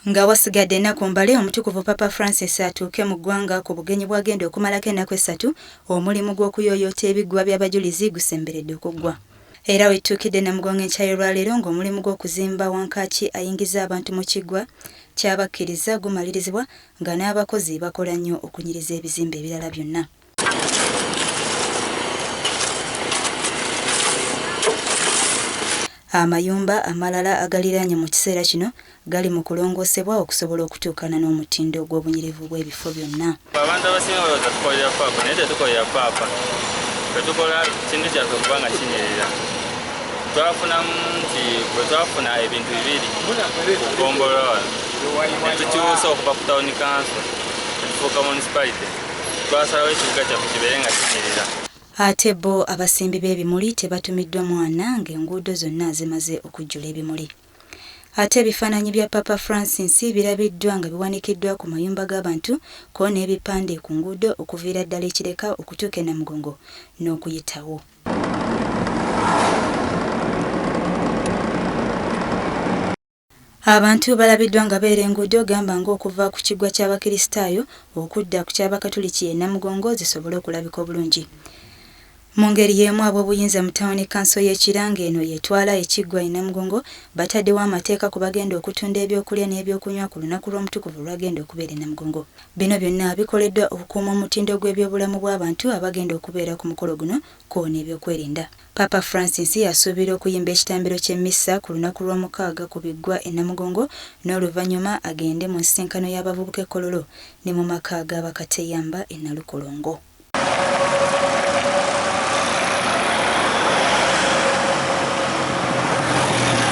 Nga wasigadde ennaku mbale omutukuvu Papa Francis atuuke mu ggwanga ku bugenyi bwagenda okumalako ennaku 3 omulimu gw'okuyooyoota ebiggwa by'abajulizi gusemberedde okuggwa. Era wetuukidde Namugongo enkya olwaleero ng'omulimu gw'okuzimba wankaaki ayingiza abantu mu kiggwa ky'abakkiriza gumalirizibwa nga n'abakozi bakola nnyo okunyiriza ebizimbe ebirala byonna. Amayumba amalala agaliraanye mu kiseera kino gali mu kulongoosebwa okusobola okutuukana n'omutindo gw'obunyirivu bw'ebifo byonna. Abantu abasinga balowooza tukolera paapa naye tetukolera paapa. Bwe tukola kintu kyaffe okuba nga kinyirira. Twafunamu nti bwe twafuna ebintu bibiri ku ggombolola wano ne tukibuusa okuva ku tawuni kanso ne tufuuka munisipalite twasalawo ekibuga kyaffe kibeere nga kinyirira. Ate bo abasimbi b'ebimuli tebatumiddwa mwana ng'enguudo zonna zimaze okujjula ebimuli. Ate ebifaananyi bya Papa Francis birabiddwa nga biwanikiddwa ku mayumba g'abantu ko n'ebipande ku nguudo okuviira ddala ekireka okutuuka e Namugongo n'okuyitawo. Abantu balabiddwa nga beera enguudo gamba ng'okuva ku kiggwa ky'abakristaayo okudda ku ky'abakatuliki e Namugongo zisobole okulabika obulungi. Mu ngeri y'emu ab'obuyinza mu tawuni kanso y'Ekiranga eno yetwala ekiggwa e Namugongo bataddewo amateeka ku bagenda okutunda ebyokulya n'ebyokunywa ku lunaku lw'omutukuvu lwagenda okubeera e Namugongo. Bino byonna bikoleddwa okukuuma omutindo gw'ebyobulamu bw'abantu abagenda okubeera ku mukolo guno ko n'ebyokwerinda. Papa Francis asuubira okuyimba ekitambiro ky'emmisa ku lunaku lw'omukaaga ku biggwa e Namugongo n'oluvannyuma agende mu nsisinkano y'abavubuka e Kololo ne mu maka g'abakateyamba e Nalukolongo.